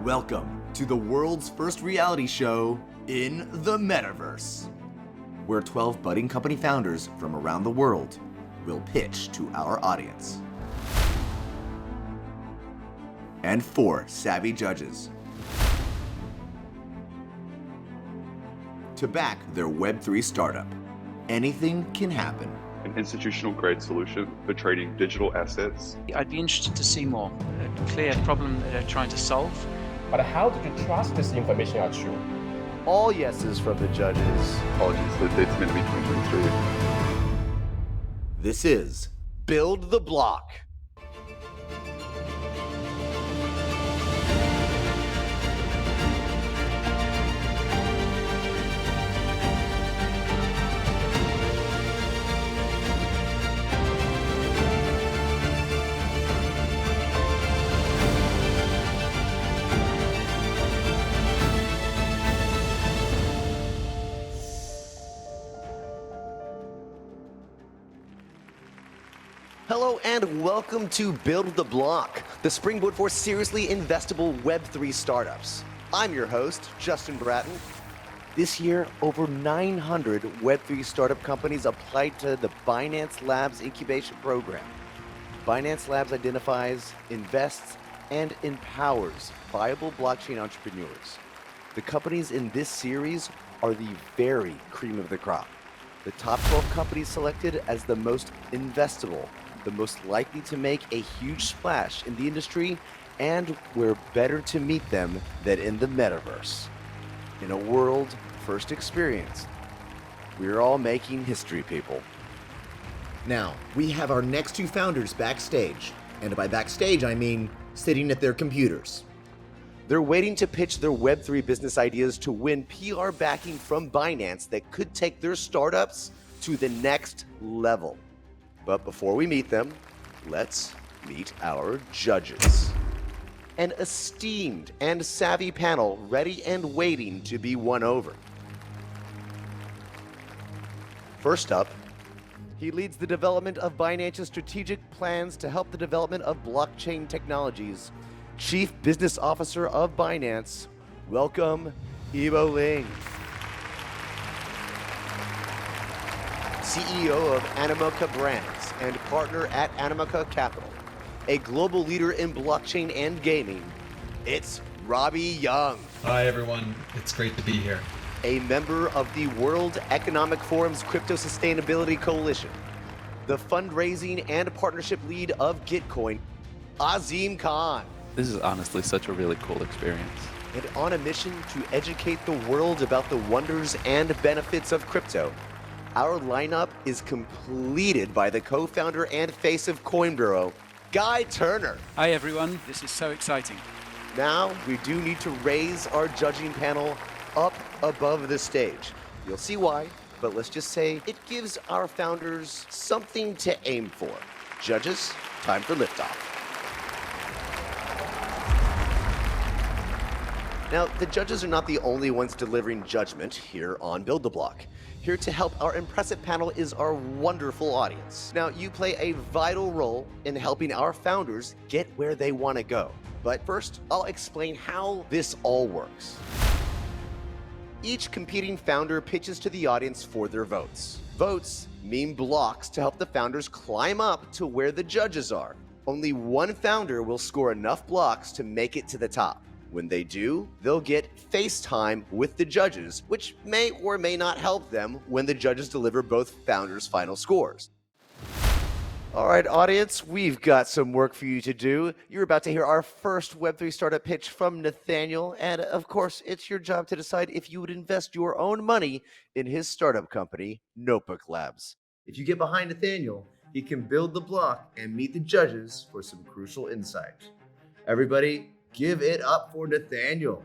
Welcome to the world's first reality show in the metaverse, where 12 budding company founders from around the world will pitch to our audience. And 4 savvy judges to back their Web3 startup. Anything can happen. An institutional grade solution for trading digital assets. I'd be interested to see more, a clear problem that they're trying to solve. But how did you trust this information are true? All yeses from the judges. Apologies, the date's meant to be 2023. This is Build the Block. Hello and welcome to Build the Block, the springboard for seriously investable Web3 startups. I'm your host, Justin Bratton. This year, over 900 Web3 startup companies applied to the Binance Labs incubation program. Binance Labs identifies, invests, and empowers viable blockchain entrepreneurs. The companies in this series are the very cream of the crop. The top 12 companies selected as the most investable, the most likely to make a huge splash in the industry, and we're better to meet them than in the metaverse. In a world first experienced, we're all making history, people. Now, we have our next 2 founders backstage. And by backstage, I mean sitting at their computers. They're waiting to pitch their Web3 business ideas to win PR backing from Binance that could take their startups to the next level. But before we meet them, let's meet our judges. An esteemed and savvy panel ready and waiting to be won over. First up, he leads the development of Binance's strategic plans to help the development of blockchain technologies. Chief Business Officer of Binance, welcome, Ibo Ling. CEO of Animoca Brands and partner at Animoca Capital, a global leader in blockchain and gaming, it's Robbie Young. Hi everyone, it's great to be here. A member of the World Economic Forum's Crypto Sustainability Coalition, the fundraising and partnership lead of Gitcoin, Azim Khan. This is honestly such a really cool experience. And on a mission to educate the world about the wonders and benefits of crypto, our lineup is completed by the co-founder and face of Coinburo, Guy Turner. Hi everyone, this is so exciting. Now, we do need to raise our judging panel up above the stage. You'll see why, but let's just say it gives our founders something to aim for. Judges, time for liftoff. Now, the judges are not the only ones delivering judgment here on Build the Block. Here to help our impressive panel is our wonderful audience. Now, you play a vital role in helping our founders get where they want to go. But first, I'll explain how this all works. Each competing founder pitches to the audience for their votes. Votes mean blocks to help the founders climb up to where the judges are. Only one founder will score enough blocks to make it to the top. When they do, they'll get FaceTime with the judges, which may or may not help them when the judges deliver both founders' final scores. All right, audience, we've got some work for you to do. You're about to hear our first Web3 startup pitch from Nathaniel, and of course, it's your job to decide if you would invest your own money in his startup company, Notebook Labs. If you get behind Nathaniel, he can build the block and meet the judges for some crucial insight. Everybody, give it up for Nathaniel.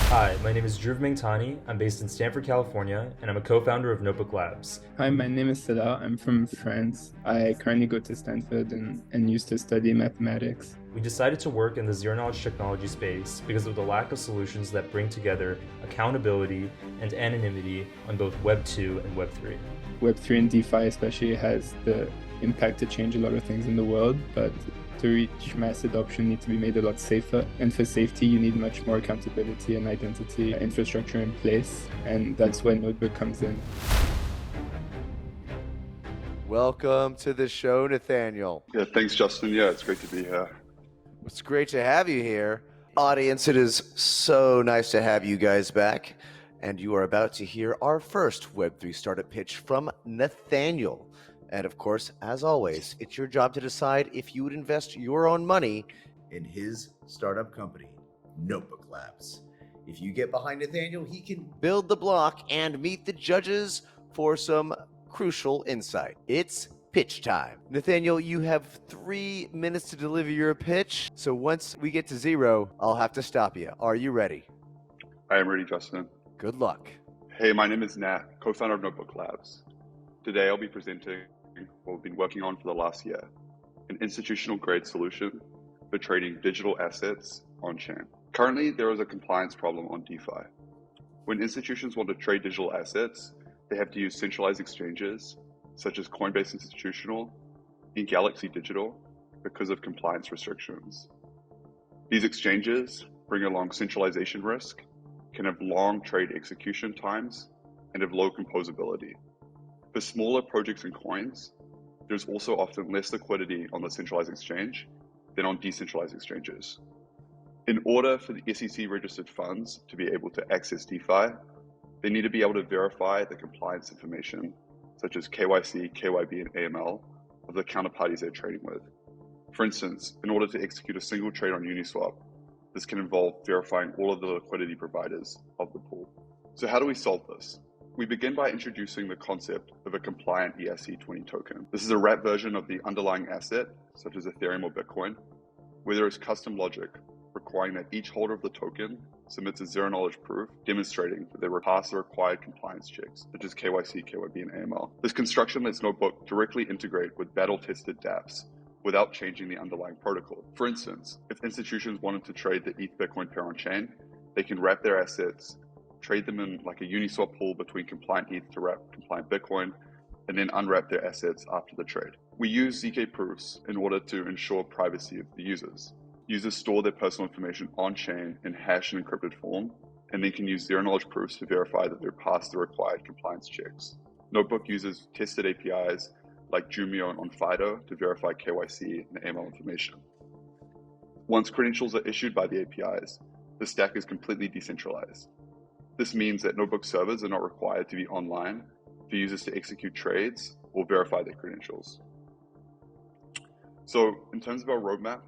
Hi, my name is Dhruv Mengtani. I'm based in Stanford, California, and I'm a co-founder of Notebook Labs. Hi, my name is Salah. I'm from France. I currently go to Stanford and used to study mathematics. We decided to work in the zero-knowledge technology space because of the lack of solutions that bring together accountability and anonymity on both Web 2 and Web 3. Web 3 and DeFi especially has the impact to change a lot of things in the world, but to reach mass adoption need to be made a lot safer. And for safety, you need much more accountability and identity infrastructure in place. And that's where Notebook comes in. Welcome to the show, Nathaniel. Yeah, thanks, Justin. Yeah, it's great to be here. It's great to have you here. Audience, it is so nice to have you guys back. And you are about to hear our first Web3 startup pitch from Nathaniel. And of course, as always, it's your job to decide if you would invest your own money in his startup company, Notebook Labs. If you get behind Nathaniel, he can build the block and meet the judges for some crucial insight. It's pitch time. Nathaniel, you have 3 minutes to deliver your pitch. So once we get to 0, I'll have to stop you. Are you ready? I am ready, Justin. Good luck. Hey, my name is Nat, co-founder of Notebook Labs. Today, I'll be presenting what we've been working on for the last year, an institutional-grade solution for trading digital assets on-chain. Currently, there is a compliance problem on DeFi. When institutions want to trade digital assets, they have to use centralized exchanges, such as Coinbase Institutional and Galaxy Digital, because of compliance restrictions. These exchanges bring along centralization risk, can have long trade execution times, and have low composability. For smaller projects and coins, there's also often less liquidity on the centralized exchange than on decentralized exchanges. In order for the SEC-registered funds to be able to access DeFi, they need to be able to verify the compliance information, such as KYC, KYB, and AML, of the counterparties they're trading with. For instance, in order to execute a single trade on Uniswap, this can involve verifying all of the liquidity providers of the pool. So how do we solve this? We begin by introducing the concept of a compliant ERC20 token. This is a wrap version of the underlying asset, such as Ethereum or Bitcoin, where there is custom logic requiring that each holder of the token submits a zero-knowledge proof demonstrating that they were passed the required compliance checks, such as KYC, KYB, and AML. This construction lets Notebook directly integrate with battle-tested dApps without changing the underlying protocol. For instance, if institutions wanted to trade the ETH Bitcoin pair on-chain, they can wrap their assets, trade them in like a Uniswap pool between compliant ETH to wrap compliant Bitcoin, and then unwrap their assets after the trade. We use ZK proofs in order to ensure privacy of the users. Users store their personal information on-chain in hashed and encrypted form, and then can use zero-knowledge proofs to verify that they're past the required compliance checks. Notebook uses tested APIs like Jumio and OnFido to verify KYC and AML information. Once credentials are issued by the APIs, the stack is completely decentralized. This means that Notebook servers are not required to be online for users to execute trades or verify their credentials. So in terms of our roadmap,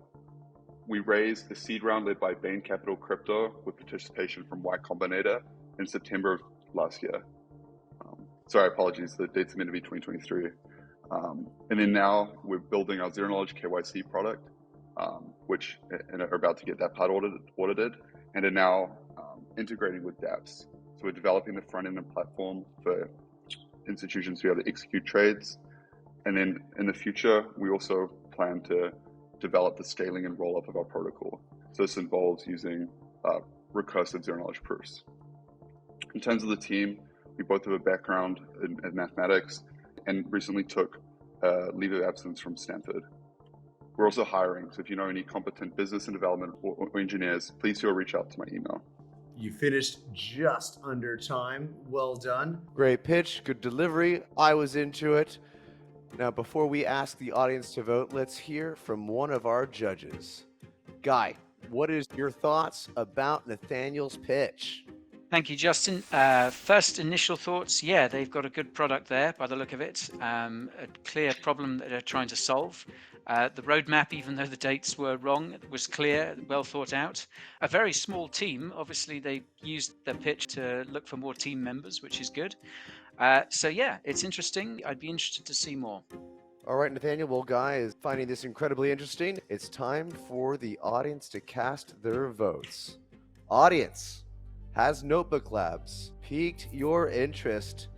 we raised the seed round led by Bain Capital Crypto with participation from Y Combinator in September of last year. Sorry, apologies, the date's meant to be 2023. And then now we're building our zero knowledge KYC product, which and are about to get that part audited, and are now integrating with dApps. So we're developing the front end and platform for institutions to be able to execute trades. And then in the future, we also plan to develop the scaling and roll up of our protocol. So this involves using recursive zero knowledge proofs. In terms of the team, we both have a background in mathematics and recently took leave of absence from Stanford. We're also hiring, so if you know any competent business and development or engineers, please feel reach out to my email. You finished just under time. Well done. Great pitch, good delivery. I was into it. Now, before we ask the audience to vote, let's hear from one of our judges. Guy, what is your thoughts about Nathaniel's pitch? Thank you, Justin. First initial thoughts, yeah, they've got a good product there by the look of it. A clear problem that they're trying to solve. The roadmap, even though the dates were wrong, was clear, well thought out. A very small team. Obviously, they used their pitch to look for more team members, which is good. So yeah, it's interesting. I'd be interested to see more. All right, Nathaniel, well, Guy is finding this incredibly interesting. It's time for the audience to cast their votes. Audience, has Notebook Labs piqued your interest?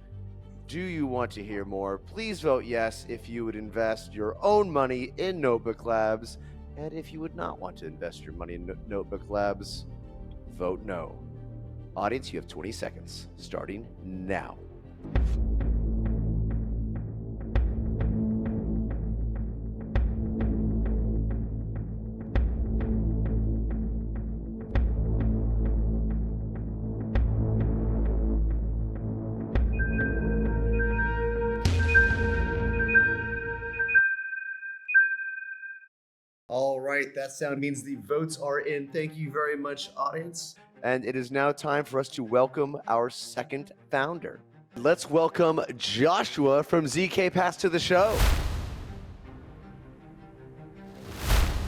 Do you want to hear more? Please vote yes if you would invest your own money in Notebook Labs. And if you would not want to invest your money in Notebook Labs, vote no. Audience, you have 20 seconds, starting now. All right, that sound means the votes are in. Thank you very much, audience. And it is now time for us to welcome our second founder. Let's welcome Joshua from ZK Pass to the show.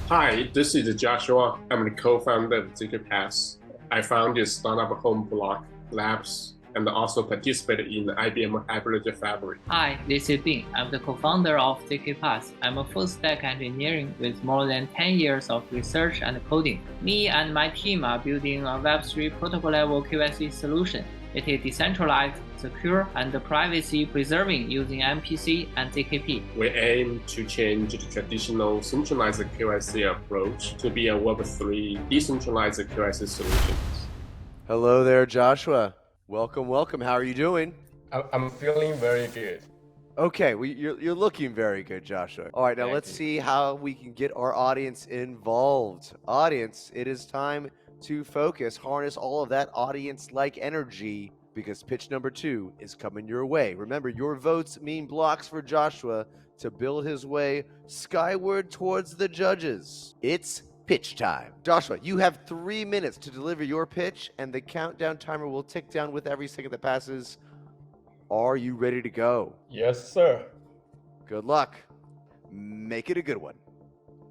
Hi, this is Joshua. I'm the co-founder of ZK Pass. I founded startup Home Block Labs and also participated in the IBM Hybrid Fabric. Hi, this is Bing. I'm the co-founder of ZK Pass. I'm a full-stack engineering with more than 10 years of research and coding. Me and my team are building a Web3 protocol-level KYC solution. It is decentralized, secure, and privacy-preserving using MPC and ZKP. We aim to change the traditional centralized KYC approach to be a Web3 decentralized KYC solution. Hello there, Joshua. Welcome, welcome. How are you doing? I'm feeling very good. Okay, you're looking very good, Joshua. All right, now let's see how we can get our audience involved. Audience, it is time to focus, harness all of that audience-like energy, because pitch number 2 is coming your way. Remember, your votes mean blocks for Joshua to build his way skyward towards the judges. It's pitch time. Joshua, you have 3 minutes to deliver your pitch, and the countdown timer will tick down with every second that passes. Are you ready to go? Yes, sir. Good luck. Make it a good one.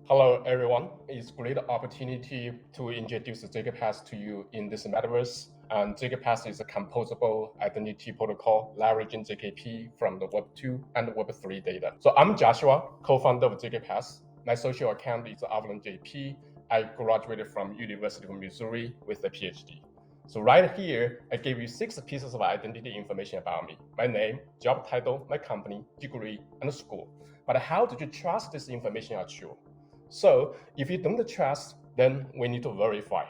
Hello, everyone. It's a great opportunity to introduce ZK Pass to you in this metaverse. And ZK Pass is a composable identity protocol leveraging ZKP from the Web 2 and Web 3 data. So I'm Joshua, co-founder of ZK Pass. My social account is Avalon JP. I graduated from University of Missouri with a PhD. So right here, I gave you 6 pieces of identity information about me: my name, job title, my company, degree, and school. But how did you trust this information are true? So if you don't trust, then we need to verify.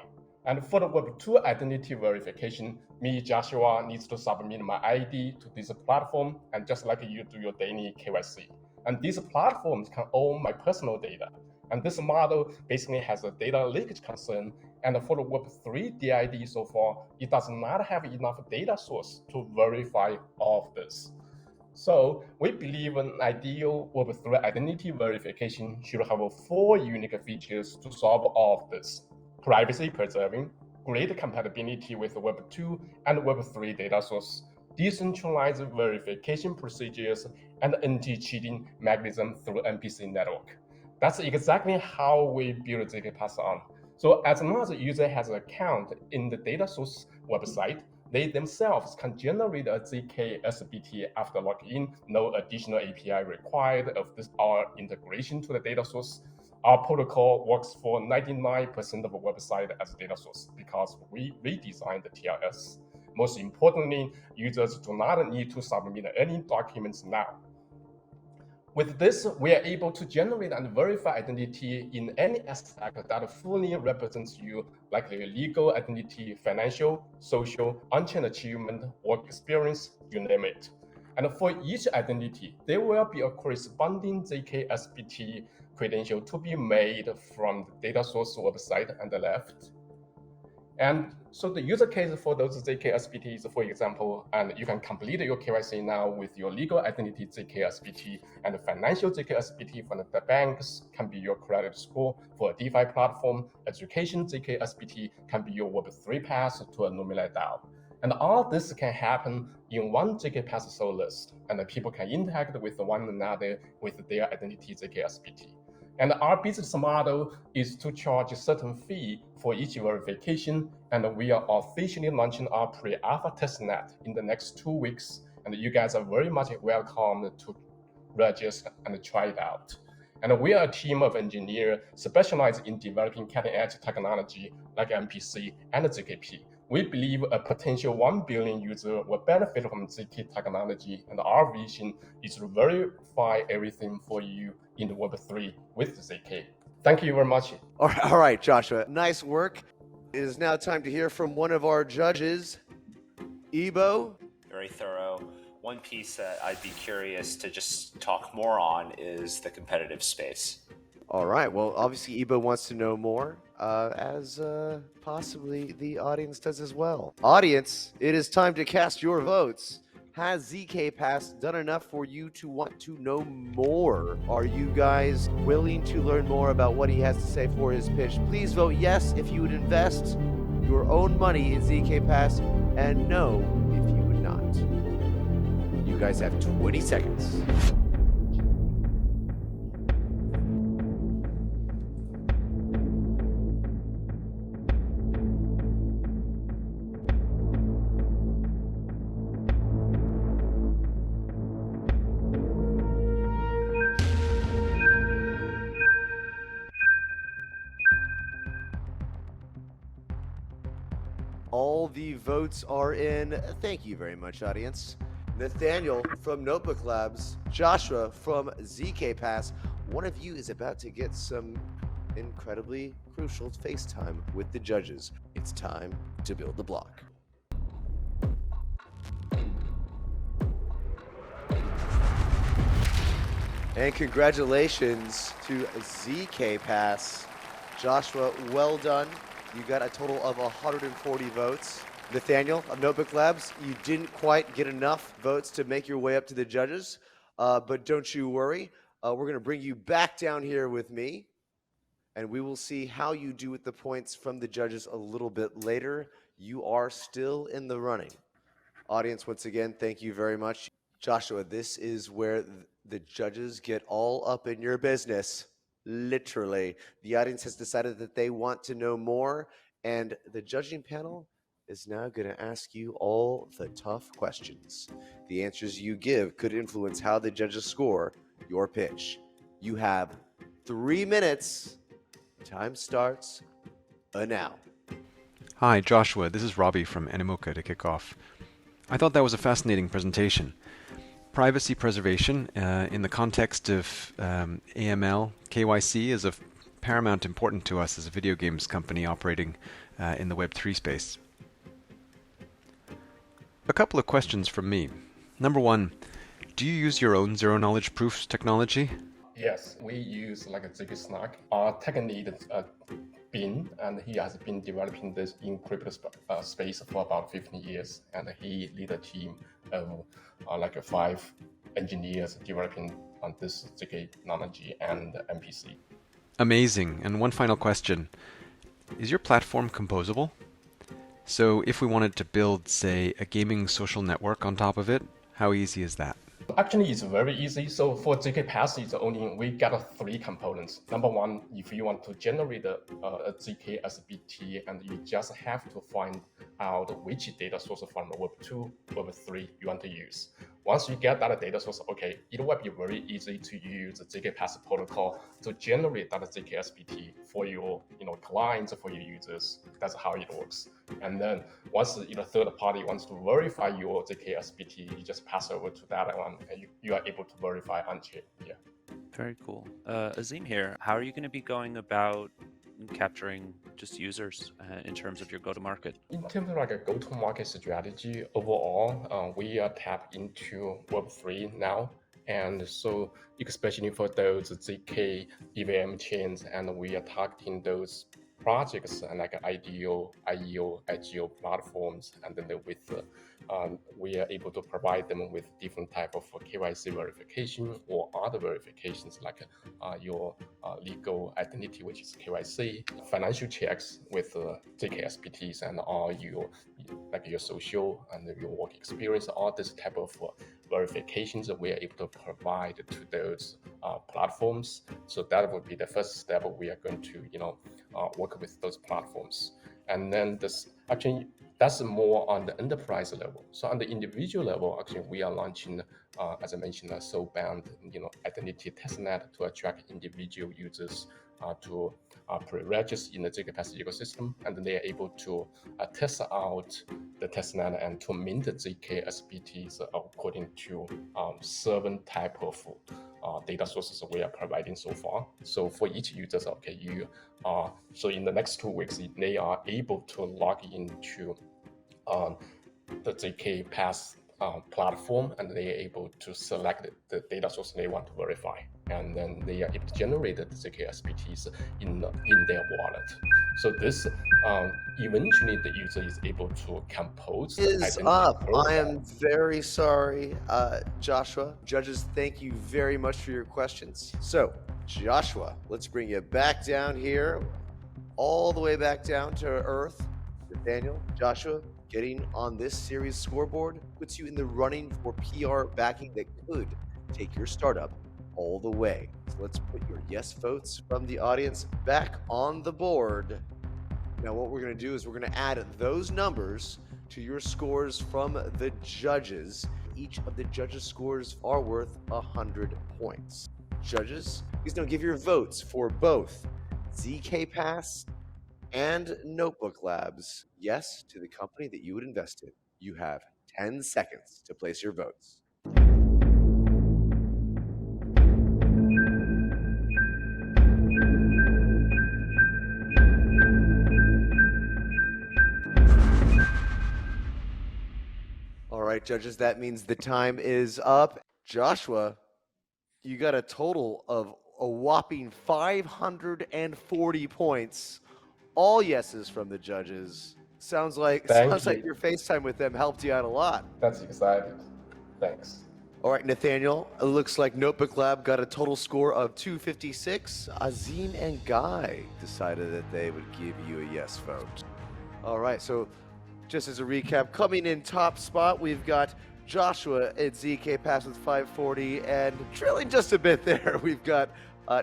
And for the Web 2 identity verification, me, Joshua, needs to submit my ID to this platform, and just like you do your daily KYC. And these platforms can own my personal data. And this model basically has a data leakage concern. And for the Web 3 DID so far, it does not have enough data source to verify all of this. So we believe an ideal Web 3 identity verification should have 4 unique features to solve all of this: privacy preserving, great compatibility with Web 2 and Web 3 data source, decentralized verification procedures, and anti-cheating mechanism through MPC network. That's exactly how we build ZK Pass on. So as long as the user has an account in the data source website, they themselves can generate a ZK SBT after login. No additional API required of this or integration to the data source. Our protocol works for 99% of the website as a data source because we redesigned the TLS. Most importantly, users do not need to submit any documents now. With this, we are able to generate and verify identity in any aspect that fully represents you, like your legal identity, financial, social, on-chain achievement, work experience, you name it. And for each identity, there will be a corresponding ZK SBT credential to be made from the data source website on the left. And so the use case for those ZK SBTs, for example, and you can complete your KYC now with your legal identity ZK SBT, and the financial ZK SBT from the banks can be your credit score. For a DeFi platform, education ZK SBT can be your Web3 pass to a nominal DAO. And all this can happen in one ZK Pass soul list, and the people can interact with one another with their identity ZK SBT. And our business model is to charge a certain fee for each verification, and we are officially launching our pre-alpha testnet in the next 2 weeks, and you guys are very much welcome to register and try it out. And we are a team of engineers specialized in developing cutting-edge technology like MPC and ZKP. We believe a potential 1 billion user will benefit from ZK technology, and our vision is to verify everything for you in the Web3 with ZK. Thank you very much. All right, Joshua, nice work. It is now time to hear from one of our judges, Ebo. Very thorough. One piece that I'd be curious to just talk more on is the competitive space. All right, well, obviously Ebo wants to know more, as possibly the audience does as well. Audience, it is time to cast your votes. Has ZK Pass done enough for you to want to know more? Are you guys willing to learn more about what he has to say for his pitch? Please vote yes if you would invest your own money in ZK Pass, and no if you would not. You guys have 20 seconds. All the votes are in. Thank you very much, audience. Nathaniel from Notebook Labs, Joshua from ZK Pass. One of you is about to get some incredibly crucial FaceTime with the judges. It's time to build the block. And congratulations to ZK Pass. Joshua, well done. You got a total of 140 votes. Nathaniel of Notebook Labs, you didn't quite get enough votes to make your way up to the judges, but don't you worry. We're going to bring you back down here with me, and we will see how you do with the points from the judges a little bit later. You are still in the running. Audience, once again, thank you very much. Joshua, this is where the judges get all up in your business. Literally. The audience has decided that they want to know more, and the judging panel is now going to ask you all the tough questions. The answers you give could influence how the judges score your pitch. You have 3 minutes. Time starts now. Hi, Joshua. This is Robbie from Animoca to kick off. I thought that was a fascinating presentation. Privacy preservation in the context of AML, KYC is of paramount importance to us as a video games company operating in the Web3 space. A couple of questions from me. Number one, do you use your own zero-knowledge proofs technology? Yes, we use like a ZK Snark. Our tech lead, Bin, and he has been developing this in crypto space for about 15 years, and he lead a team of like 5 engineers developing on this ZK technology and MPC. Amazing. And one final question. Is your platform composable? So if we wanted to build, say, a gaming social network on top of it, how easy is that? Actually, it's very easy. So for ZK Pass, we got 3 components. Number one, if you want to generate a ZK SBT, and you just have to find out which data source from Web 2, Web 3 you want to use. Once you get that data source, okay, it will be very easy to use the ZK Pass protocol to generate that ZK SBT for your clients, for your users. That's how it works. And then once third party wants to verify your ZK SBT, you just pass over to that one, and you are able to verify on chip. Yeah. Very cool. Azim here. How are you going to be going about capturing just users in terms of your go-to-market? In terms of like a go-to-market strategy, overall, we are tapped into Web3 now. And so especially for those ZK EVM chains, and we are targeting those projects and like IDO, IEO, IGO platforms, and then we are able to provide them with different type of KYC verification or other verifications like your legal identity, which is KYC, financial checks with ZK SPTs, and all your social and your work experience, all this type of verifications that we are able to provide to those platforms. So that would be the first step. We are going to work with those platforms, and then that's more on the enterprise level. So on the individual level, actually, we are launching, as I mentioned, a soul-bound, identity testnet to attract individual users to pre-register in the ZK Pass ecosystem, and then they are able to test out the testnet and to mint the ZK SPTs according to 7 type of data sources we are providing so far. So for each user, so in the next 2 weeks, they are able to log into the ZK Pass platform, and they are able to select the data source they want to verify, and then they are able to generate the ZK SPTs in their wallet. So this eventually the user is able to compose the Is identity up. profile. I am very sorry, Joshua. Judges, thank you very much for your questions. So, Joshua, let's bring you back down here, all the way back down to Earth. Nathaniel, Joshua, getting on this series scoreboard puts you in the running for PR backing that could take your startup all the way. So let's put your yes votes from the audience back on the board. Now, what we're going to do is we're going to add those numbers to your scores from the judges. Each of the judges' scores are worth 100 points. Judges, please now give your votes for both ZK Pass and Notebook Labs. Yes to the company that you would invest in. You have 10 seconds to place your votes. All right, judges, that means the time is up. Joshua, you got a total of a whopping 540 points. All yeses from the judges. Sounds like your FaceTime with them helped you out a lot. That's exciting. Thanks. All right, Nathaniel, it looks like Notebook Lab got a total score of 256. Azim and Guy decided that they would give you a yes vote. All right, so just as a recap, coming in top spot, we've got Joshua at ZK Pass with 540, and trailing just a bit there, we've got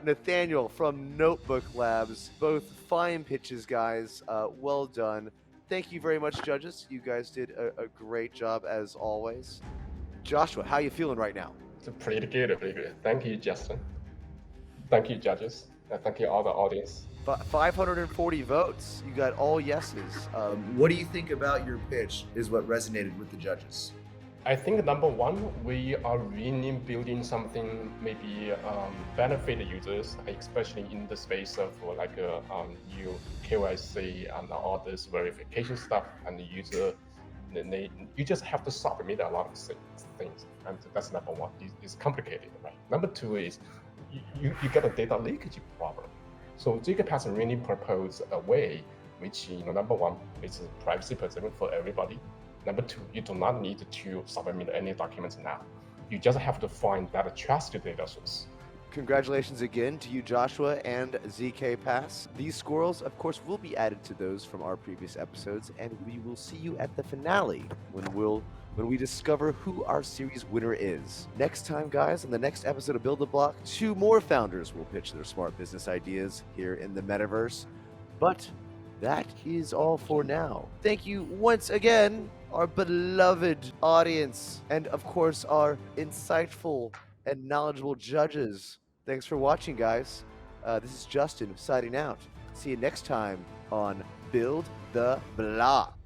Nathaniel from Notebook Labs. Both fine pitches, guys. Well done. Thank you very much, judges. You guys did a great job as always. Joshua, how you feeling right now? It's pretty good, pretty good. Thank you, Justin. Thank you, judges. And thank you, all the audience. 540 votes. You got all yeses. What do you think about your pitch is what resonated with the judges? I think number one, we are really building something maybe benefit the users, especially in the space of like new KYC and all this verification stuff, and the user, you just have to submit a lot of things, and that's number one. It's complicated, right? Number two is you get a data leakage problem. So ZK really propose a way which, number one, is privacy preserving for everybody. Number two, you do not need to submit any documents now. You just have to find that trusted data source. Congratulations again to you, Joshua, and ZK Pass. These scores, of course, will be added to those from our previous episodes, and we will see you at the finale when we discover who our series winner is. Next time, guys, on the next episode of Build a Block, 2 more founders will pitch their smart business ideas here in the metaverse. But that is all for now. Thank you once again, our beloved audience, and of course, our insightful and knowledgeable judges. Thanks for watching, guys. This is Justin signing out. See you next time on Build the Block.